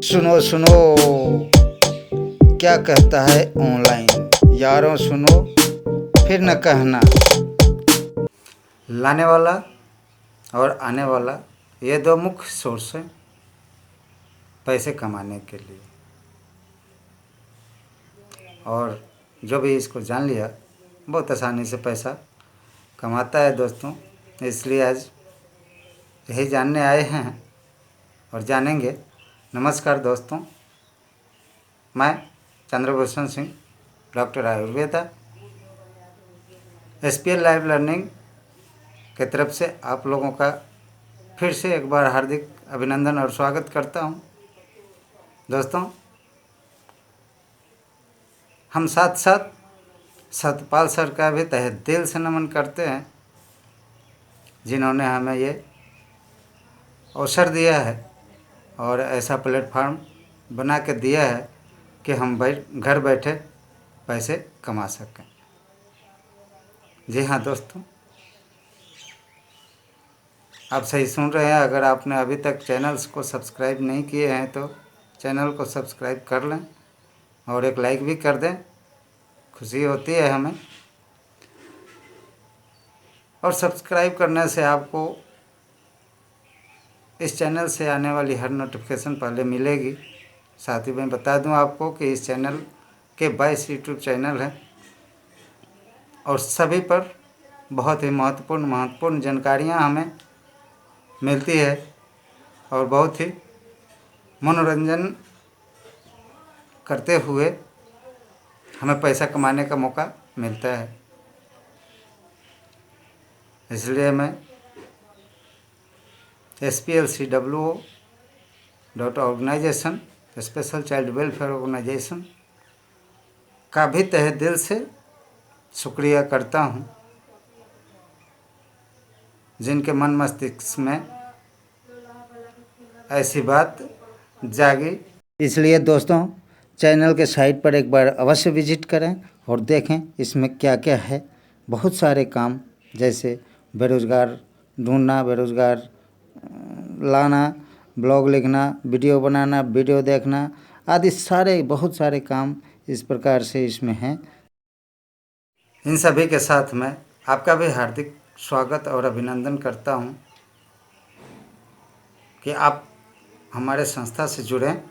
सुनो सुनो क्या कहता है ऑनलाइन, यारों सुनो फिर न कहना। लाने वाला और आने वाला ये दो मुख्य सोर्स हैं पैसे कमाने के लिए, और जो भी इसको जान लिया बहुत आसानी से पैसा कमाता है दोस्तों। इसलिए आज यही जानने आए हैं और जानेंगे। नमस्कार दोस्तों, मैं Chandrabhushan Singh, doctor Ayurveda, SPL live learning के तरफ से आप लोगों का फिर से एक बार हार्दिक अभिनंदन और स्वागत करता हूं। दोस्तों, हम साथ साथ सतपाल सर का भी तहे दिल से नमन करते हैं, जिन्होंने हमें ये अवसर दिया है और ऐसा प्लेटफार्म बना के दिया है कि हम घर बैठे पैसे कमा सकें। जी हाँ दोस्तों, आप सही सुन रहे हैं। अगर आपने अभी तक चैनल्स को सब्सक्राइब नहीं किए हैं तो चैनल को सब्सक्राइब कर लें और एक लाइक भी कर दें, खुशी होती है हमें। और सब्सक्राइब करने से आपको इस चैनल से आने वाली हर नोटिफिकेशन पहले मिलेगी। साथ ही मैं बता दूं आपको कि इस चैनल के 22 यूट्यूब चैनल हैं और सभी पर बहुत ही महत्वपूर्ण जानकारियां हमें मिलती है और बहुत ही मनोरंजन करते हुए हमें पैसा कमाने का मौका मिलता है। इसलिए मैं SPLCWO special child welfare organisation का भी तहे दिल से शुक्रिया करता हूं, जिनके मन मस्तिष्क में ऐसी बात जागी। इसलिए दोस्तों, चैनल के साइट पर एक बार अवश्य विजिट करें और देखें इसमें क्या क्या है। बहुत सारे काम, जैसे बेरोज़गार ढूंढना, बेरोज़गार लाना, ब्लॉग लिखना, वीडियो बनाना, वीडियो देखना आदि सारे बहुत सारे काम इस प्रकार से इसमें हैं। इन सभी के साथ मैं आपका भी हार्दिक स्वागत और अभिनंदन करता हूं कि आप हमारे संस्था से जुड़ें,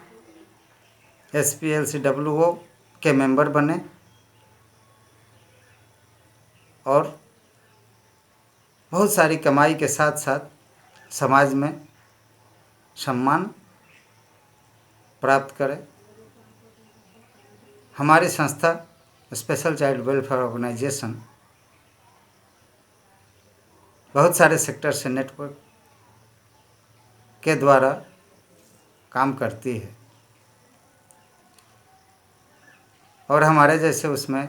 SPLCWO के मेंबर बने और बहुत सारी कमाई के साथ साथ समाज में सम्मान प्राप्त करें। हमारी संस्था स्पेशल चाइल्ड वेलफेयर ऑर्गेनाइजेशन बहुत सारे सेक्टर से नेटवर्क के द्वारा काम करती है और हमारे जैसे उसमें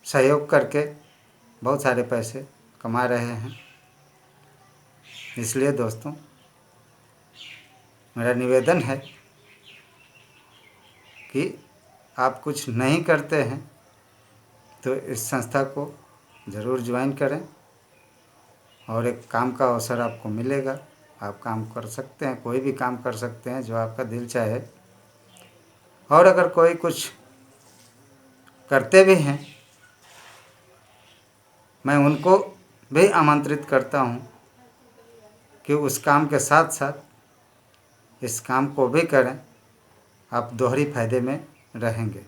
सहयोग करके बहुत सारे पैसे कमा रहे हैं। इसलिए दोस्तों, मेरा निवेदन है कि आप कुछ नहीं करते हैं तो इस संस्था को ज़रूर ज्वाइन करें और एक काम का अवसर आपको मिलेगा। आप काम कर सकते हैं, कोई भी काम कर सकते हैं जो आपका दिल चाहे। और अगर कोई कुछ करते भी हैं, मैं उनको भी आमंत्रित करता हूं कि उस काम के साथ साथ इस काम को भी करें। आप दोहरी फायदे में रहेंगे।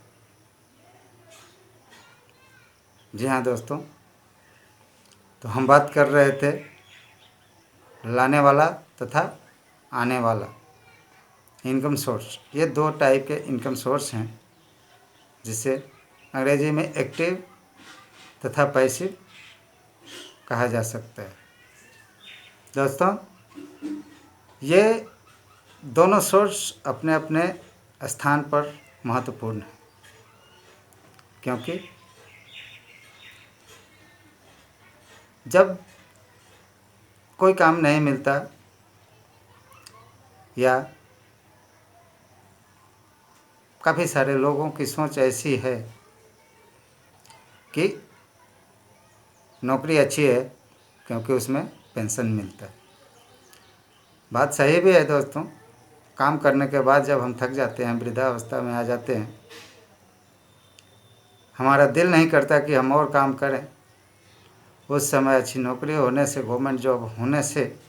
जी हाँ दोस्तों, तो हम बात कर रहे थे लाने वाला तथा आने वाला इनकम सोर्स। ये दो टाइप के इनकम सोर्स हैं, जिसे अंग्रेजी में एक्टिव तथा पैसिव कहा जा सकता है। दोस्तों, ये दोनों सोर्स अपने अपने स्थान पर महत्वपूर्ण है, क्योंकि जब कोई काम नहीं मिलता या काफ़ी सारे लोगों की सोच ऐसी है कि नौकरी अच्छी है क्योंकि उसमें पेंशन मिलता है। बात सही भी है दोस्तों, काम करने के बाद जब हम थक जाते हैं, वृद्धावस्था में आ जाते हैं, हमारा दिल नहीं करता कि हम और काम करें। उस समय अच्छी नौकरी होने से, गवर्नमेंट जॉब होने से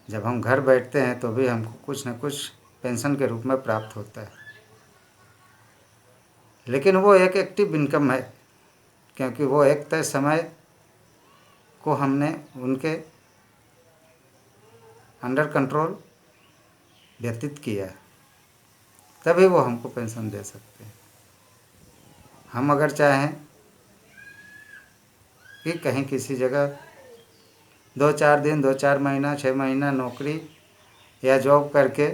जब हम घर बैठते हैं तो भी हमको कुछ न कुछ पेंशन के रूप में प्राप्त होता है। लेकिन वो एक एक्टिव इनकम है, क्योंकि वो एक तय समय को हमने उनके अंडर कंट्रोल व्यतीत किया है, तभी वो हमको पेंशन दे सकते हैं। हम अगर चाहें कि कहीं किसी जगह 2-4 दिन, 2-4 महीना, 6 महीना नौकरी या जॉब करके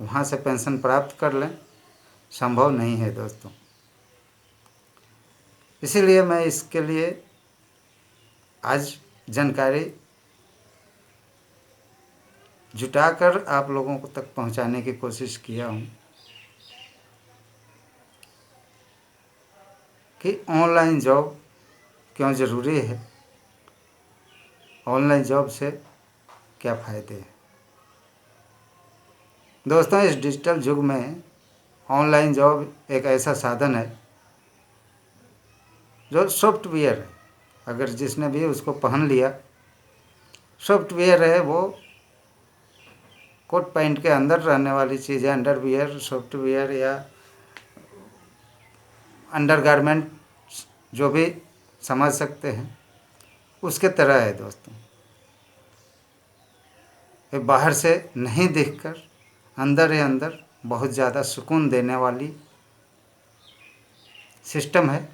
वहाँ से पेंशन प्राप्त कर लें, संभव नहीं है दोस्तों। इसीलिए मैं इसके लिए आज जानकारी जुटाकर आप लोगों को तक पहुंचाने की कोशिश किया हूं कि ऑनलाइन जॉब क्यों ज़रूरी है, ऑनलाइन जॉब से क्या फ़ायदे हैं। दोस्तों, इस डिजिटल युग में ऑनलाइन जॉब एक ऐसा साधन है जो सॉफ्टवेयर है। अगर जिसने भी उसको पहन लिया, सॉफ्टवेयर है, वो कोट पैंट के अंदर रहने वाली चीज़ है। अंडरवियर, सॉफ्टवेयर या अंडरगारमेंट जो भी समझ सकते हैं, उसके तरह है दोस्तों। ये बाहर से नहीं दिखकर अंदर ही अंदर बहुत ज़्यादा सुकून देने वाली सिस्टम है,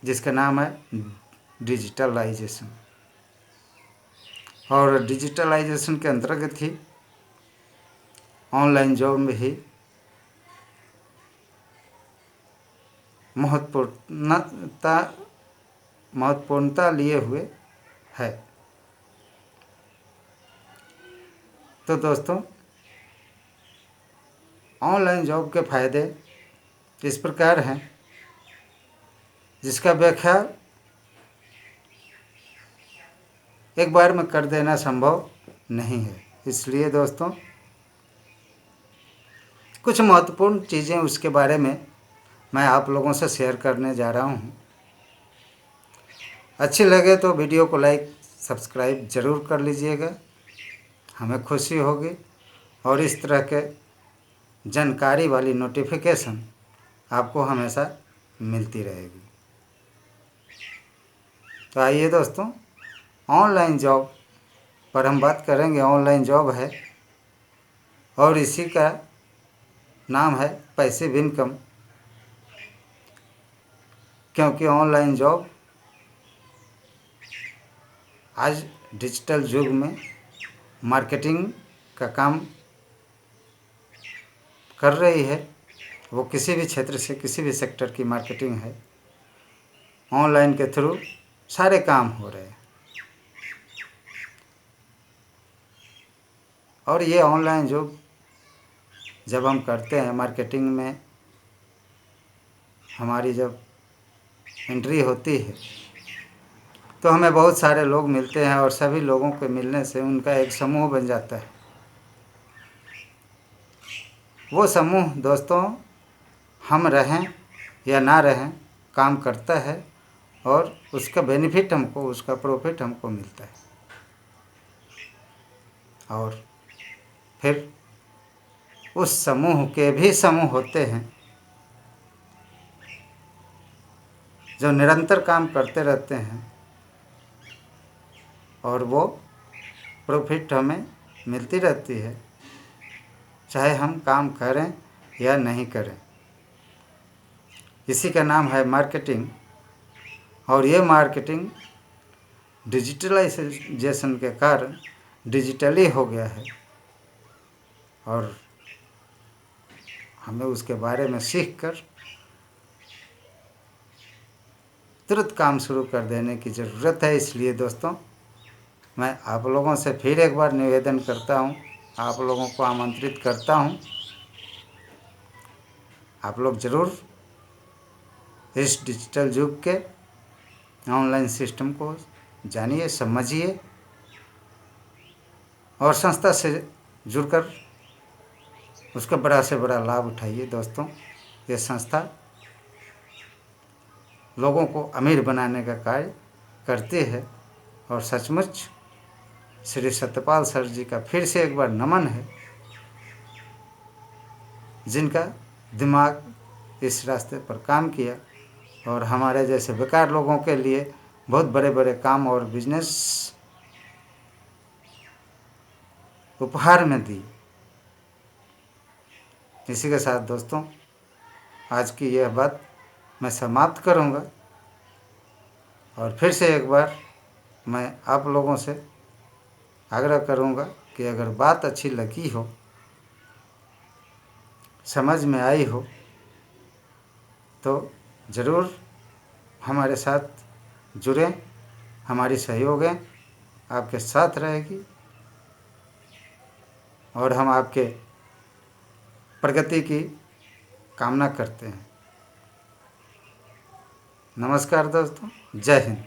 जिसका नाम है डिजिटलाइजेशन। और डिजिटलाइजेशन के अंतर्गत ही ऑनलाइन जॉब में ही महत्वपूर्णता लिए हुए है। तो दोस्तों, ऑनलाइन जॉब के फायदे इस प्रकार हैं, जिसका व्याख्या एक बार में कर देना संभव नहीं है। इसलिए दोस्तों, कुछ महत्वपूर्ण चीज़ें उसके बारे में मैं आप लोगों से शेयर करने जा रहा हूँ। अच्छी लगे तो वीडियो को लाइक, सब्सक्राइब ज़रूर कर लीजिएगा, हमें खुशी होगी। और इस तरह के जानकारी वाली नोटिफिकेशन आपको हमेशा मिलती रहेगी। तो आइए दोस्तों, ऑनलाइन जॉब पर हम बात करेंगे। ऑनलाइन जॉब है और इसी का नाम है पैसिव इनकम, क्योंकि ऑनलाइन जॉब आज डिजिटल युग में मार्केटिंग का काम कर रही है। वो किसी भी क्षेत्र से, किसी भी सेक्टर की मार्केटिंग है, ऑनलाइन के थ्रू सारे काम हो रहे हैं। और ये ऑनलाइन जॉब जब हम करते हैं, मार्केटिंग में हमारी जब एंट्री होती है, तो हमें बहुत सारे लोग मिलते हैं और सभी लोगों के मिलने से उनका एक समूह बन जाता है। वो समूह दोस्तों, हम रहें या ना रहें, काम करता है और उसका बेनिफिट हमको, उसका प्रॉफिट हमको मिलता है। और फिर उस समूह के भी समूह होते हैं जो निरंतर काम करते रहते हैं और वो प्रॉफिट हमें मिलती रहती है, चाहे हम काम करें या नहीं करें। इसी का नाम है मार्केटिंग। और ये मार्केटिंग डिजिटलाइजेशन के कारण डिजिटली हो गया है और हमें उसके बारे में सीखकर तुरंत काम शुरू कर देने की ज़रूरत है। इसलिए दोस्तों, मैं आप लोगों से फिर एक बार निवेदन करता हूँ, आप लोगों को आमंत्रित करता हूँ, आप लोग ज़रूर इस डिजिटल युग के ऑनलाइन सिस्टम को जानिए, समझिए और संस्था से जुड़कर उसका बड़ा से बड़ा लाभ उठाइए दोस्तों। ये संस्था लोगों को अमीर बनाने का कार्य करती है और सचमुच श्री सत्यपाल सर जी का फिर से एक बार नमन है, जिनका दिमाग इस रास्ते पर काम किया और हमारे जैसे बेकार लोगों के लिए बहुत बड़े बड़े काम और बिजनेस उपहार में दी। इसी के साथ दोस्तों आज की यह बात मैं समाप्त करूंगा और फिर से एक बार मैं आप लोगों से आग्रह करूंगा कि अगर बात अच्छी लगी हो, समझ में आई हो, तो ज़रूर हमारे साथ जुड़ें। हमारी सहयोगें आपके साथ रहेगी और हम आपके प्रगति की कामना करते हैं। नमस्कार दोस्तों, जय हिंद।